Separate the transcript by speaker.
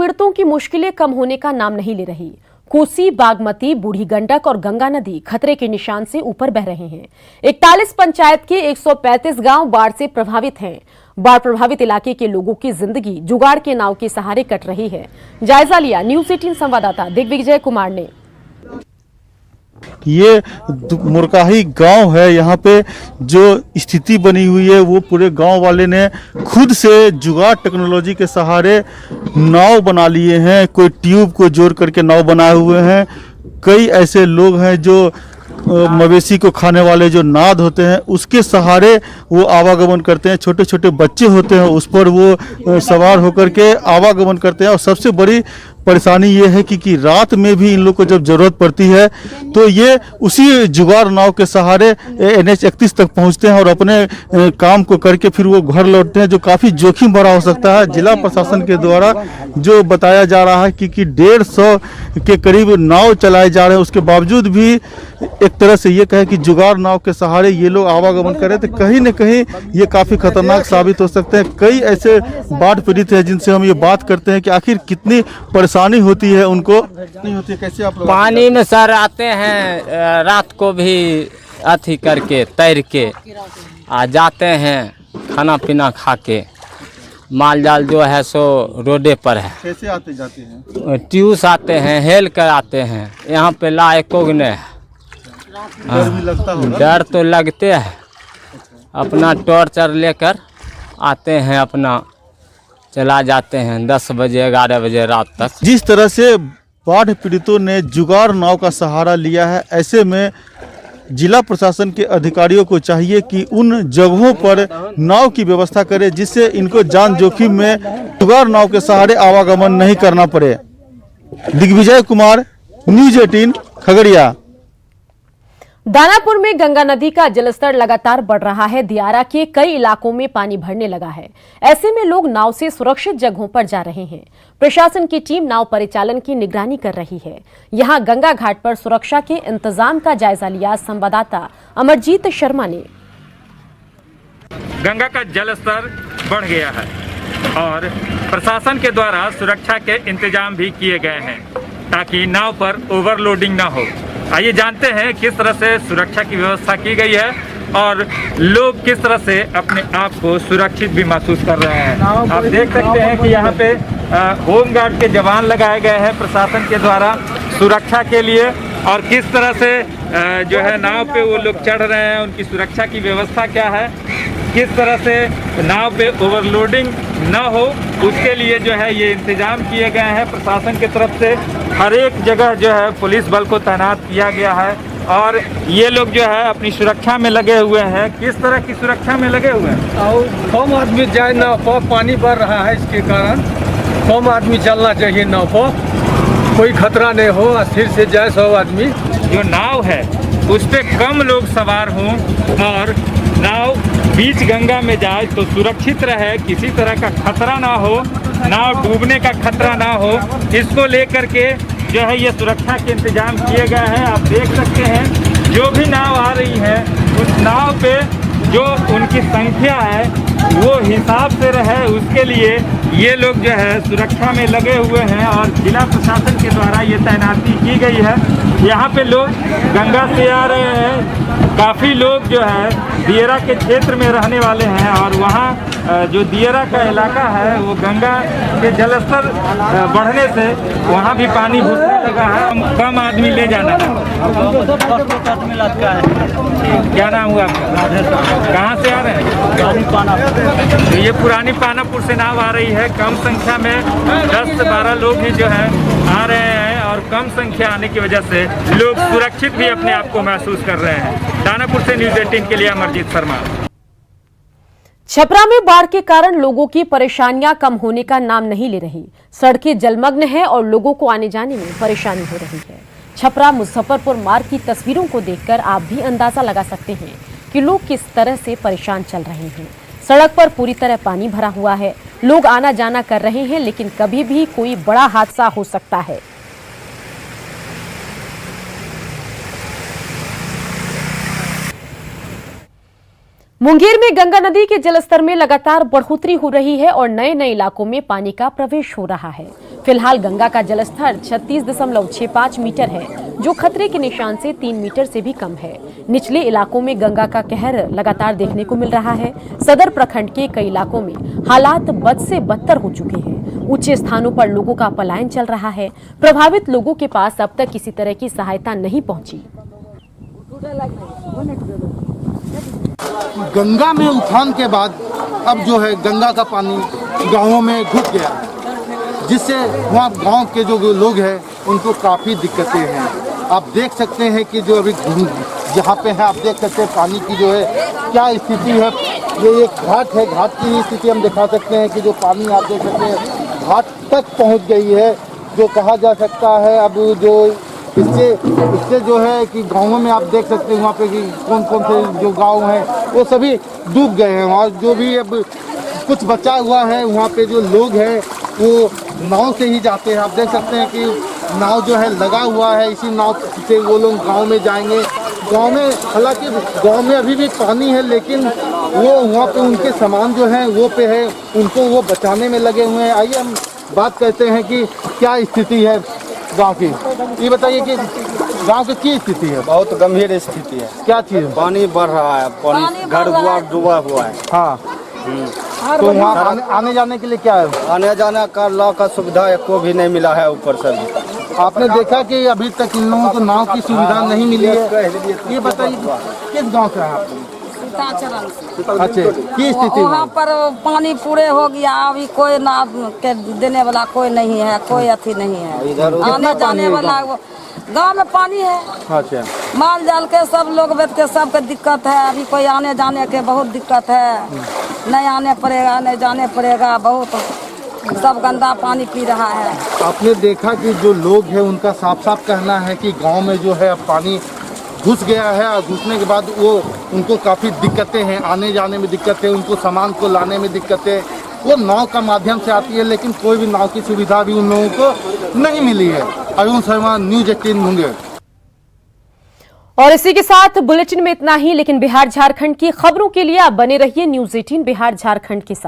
Speaker 1: पीड़ितों की मुश्किलें कम होने का नाम नहीं ले रही। कोसी, बागमती, बूढ़ी गंडक और गंगा नदी खतरे के निशान से ऊपर बह रहे हैं। 41 पंचायत के 135 गांव बाढ़ से प्रभावित हैं। बाढ़ प्रभावित इलाके के लोगों की जिंदगी जुगाड़ के नाव के सहारे कट रही है। जायजा लिया न्यूज़ 18 संवाददाता दिग्विजय कुमार ने।
Speaker 2: ये मुरकाही गांव है। यहाँ पे जो स्थिति बनी हुई है वो पूरे गांव वाले ने खुद से जुगाड़ टेक्नोलॉजी के सहारे नाव बना लिए हैं। कोई ट्यूब को जोड़ करके नाव बनाए हुए हैं। कई ऐसे लोग हैं जो मवेशी को खाने वाले जो नाद होते हैं उसके सहारे वो आवागमन करते हैं। छोटे छोटे बच्चे होते हैं उस पर वो सवार होकर के आवागमन करते हैं। और सबसे बड़ी परेशानी ये है कि रात में भी इन लोग को जब जरूरत पड़ती है तो ये उसी जुगाड़ नाव के सहारे NH 31 तक पहुंचते हैं और अपने काम को करके फिर वो घर लौटते हैं, जो काफ़ी जोखिम भरा हो सकता है। जिला प्रशासन के द्वारा जो बताया जा रहा है कि 150 के करीब नाव चलाए जा रहे हैं, उसके बावजूद भी एक तरह से ये कहे कि जुगाड़ नाव के सहारे ये लोग आवागमन कर रहे थे। कहीं न कहीं ये काफ़ी खतरनाक साबित हो सकते हैं। कई ऐसे बाढ़ पीड़ित हैं जिनसे हम ये बात करते हैं कि आखिर कितनी परेशानी होती है उनको। नहीं होती है, कैसे आप
Speaker 3: पानी में सर आते हैं, रात को भी अथी करके तैर के आ जाते हैं, खाना पीना खा के। माल जाल जो है सो रोडे पर है।
Speaker 2: कैसे आते जाते हैं?
Speaker 3: ट्यूस आते हैं, हेल कर आते हैं। यहाँ पे लायकोगने है।
Speaker 2: डर भी लगता होगा?
Speaker 3: डर तो लगते है। अपना टॉर्चर लेकर आते हैं, अपना चला जाते हैं 10 बजे 11 बजे रात तक।
Speaker 2: जिस तरह से बाढ़ पीड़ितों ने जुगाड़ नाव का सहारा लिया है, ऐसे में जिला प्रशासन के अधिकारियों को चाहिए कि उन जगहों पर नाव की व्यवस्था करे जिससे इनको जान जोखिम में जुगाड़ नाव के सहारे आवागमन नहीं करना पड़े। दिग्विजय कुमार, न्यूज़ 18 खगड़िया।
Speaker 1: दानापुर में गंगा नदी का जलस्तर लगातार बढ़ रहा है। दियारा के कई इलाकों में पानी भरने लगा है। ऐसे में लोग नाव से सुरक्षित जगहों पर जा रहे हैं। प्रशासन की टीम नाव परिचालन की निगरानी कर रही है। यहां गंगा घाट पर सुरक्षा के इंतजाम का जायजा लिया संवाददाता अमरजीत शर्मा ने।
Speaker 4: गंगा का जलस्तर बढ़ गया है और प्रशासन के द्वारा सुरक्षा के इंतजाम भी किए गए हैं ताकि नाव पर ओवरलोडिंग ना हो। आइए जानते हैं किस तरह से सुरक्षा की व्यवस्था की गई है और लोग किस तरह से अपने आप को सुरक्षित भी महसूस कर रहे हैं। आप देख सकते हैं कि यहाँ पे होम गार्ड के जवान लगाए गए हैं प्रशासन के द्वारा सुरक्षा के लिए। और किस तरह से जो है नाव पे वो लोग चढ़ रहे हैं, उनकी सुरक्षा की व्यवस्था क्या है, किस तरह से नाव पे ओवरलोडिंग ना हो उसके लिए जो है ये इंतजाम किए गए हैं। प्रशासन की तरफ से हर एक जगह जो है पुलिस बल को तैनात किया गया है और ये लोग जो है अपनी सुरक्षा में लगे हुए हैं। किस तरह की सुरक्षा में लगे हुए हैं?
Speaker 5: और कम आदमी जाए नाव पर, पानी बढ़ रहा है, इसके कारण कम आदमी चलना चाहिए नाव पर, कोई खतरा नहीं हो, स्थिर से जाए 100 आदमी।
Speaker 4: जो नाव है उस पर कम लोग सवार हों और नाव बीच गंगा में जाए तो सुरक्षित रहे, किसी तरह का खतरा ना हो, नाव डूबने का खतरा ना हो, इसको लेकर के जो है ये सुरक्षा के इंतजाम किए गए हैं। आप देख सकते हैं जो भी नाव आ रही है उस नाव पे जो उनकी संख्या है वो हिसाब से रहे, उसके लिए ये लोग जो है सुरक्षा में लगे हुए हैं और जिला प्रशासन के द्वारा ये तैनाती की गई है। यहाँ पे लोग गंगा से आ रहे हैं। काफ़ी लोग जो है दियरा के क्षेत्र में रहने वाले हैं और वहाँ जो दियरा का इलाका है वो गंगा के जलस्तर बढ़ने से वहाँ भी पानी घुसने लगा है। कम आदमी ले जाना है। क्या नाम हुआ आपका? कहाँ से आ रहे हैं? तो ये पुरानी पानापुर से नाव आ रही है। कम संख्या में 10 से 12 लोग ही जो है आ रहे हैं और कम संख्या आने की वजह से लोग सुरक्षित भी अपने आप को महसूस कर रहे हैं। दानापुर से न्यूज़ 18 के लिए अमरजीत शर्मा।
Speaker 1: छपरा में बाढ़ के कारण लोगों की परेशानियां कम होने का नाम नहीं ले रही। सड़कें जलमग्न हैं और लोगों को आने जाने में परेशानी हो रही है। छपरा मुजफ्फरपुर मार्ग की तस्वीरों को देखकर आप भी अंदाजा लगा सकते हैं कि लोग किस तरह से परेशान चल रहे हैं। सड़क पर पूरी तरह पानी भरा हुआ है। लोग आना जाना कर रहे हैं लेकिन कभी भी कोई बड़ा हादसा हो सकता है। मुंगेर में गंगा नदी के जलस्तर में लगातार बढ़ोतरी हो रही है और नए नए इलाकों में पानी का प्रवेश हो रहा है। फिलहाल गंगा का जलस्तर 36.65 मीटर है, जो खतरे के निशान से 3 मीटर से भी कम है। निचले इलाकों में गंगा का कहर लगातार देखने को मिल रहा है। सदर प्रखंड के कई इलाकों में हालात बद से बदतर हो चुके हैं। ऊंचे स्थानों पर लोगों का पलायन चल रहा है। प्रभावित लोगों के पास अब तक किसी तरह की सहायता नहीं पहुंची।
Speaker 6: गंगा में उफान के बाद अब जो है गंगा का पानी गांवों में घुस गया है, जिससे वहाँ गांव के जो लोग हैं उनको काफ़ी दिक्कतें हैं। आप देख सकते हैं कि जो अभी जहाँ पे है आप देख सकते हैं पानी की जो है क्या स्थिति है। ये एक घाट है, घाट की स्थिति हम दिखा सकते हैं कि जो पानी आप देख सकते हैं घाट तक पहुँच गई है, जो कहा जा सकता है। अब जो इससे जो है कि गाँवों में आप देख सकते हैं वहाँ पे कि कौन कौन से जो गांव हैं वो सभी डूब गए हैं। और जो भी अब कुछ बचा हुआ है वहाँ पे जो लोग हैं वो नाव से ही जाते हैं। आप देख सकते हैं कि नाव जो है लगा हुआ है, इसी नाव से वो लोग गांव में जाएंगे। गांव में हालांकि गांव में अभी भी पानी है, लेकिन वो वहाँ पे उनके सामान जो है वो पे है, उनको वो बचाने में लगे हुए हैं। आइए हम बात करते हैं कि क्या स्थिति है गांव की। ये बताइए कि गांव की स्थिति है।
Speaker 7: बहुत गंभीर स्थिति है।
Speaker 6: क्या चीज़?
Speaker 7: पानी बढ़ रहा है, पानी घर द्वार डूबा हुआ है।
Speaker 6: हाँ, तो वहाँ आने जाने के लिए क्या है?
Speaker 7: आने जाने का लॉ का सुविधा को भी नहीं मिला है। ऊपर से
Speaker 6: आपने देखा कि अभी तक इन लोगों को नाव की सुविधा नहीं मिली है। ये बताइए किस गांव से है आप? अच्छा, की स्थिति
Speaker 8: वहाँ पर पानी पूरे हो गया, अभी कोई नाव के देने वाला कोई नहीं है, कोई अथी नहीं है। आने जाने वाला गांव में पानी है।
Speaker 6: अच्छा,
Speaker 8: माल जाल के सब लोग बेच के सबके दिक्कत है। अभी कोई आने जाने के बहुत दिक्कत है। नहीं आने पड़ेगा, नहीं जाने पड़ेगा, बहुत सब गंदा पानी पी रहा है।
Speaker 6: आपने देखा कि जो लोग हैं उनका साफ साफ कहना है कि गांव में जो है अब पानी घुस गया है और घुसने के बाद वो उनको काफ़ी दिक्कतें हैं, आने जाने में दिक्कत है, उनको सामान को लाने में दिक्कत है। वो नाव का माध्यम से आती है, लेकिन कोई भी नाव की सुविधा भी उन लोगों को नहीं मिली है। अरुण शर्मा, न्यूज़ 18 मुंगेर।
Speaker 1: और इसी के साथ बुलेटिन में इतना ही, लेकिन बिहार झारखंड की खबरों के लिए आप बने रहिए न्यूज़ 18 बिहार झारखंड के साथ।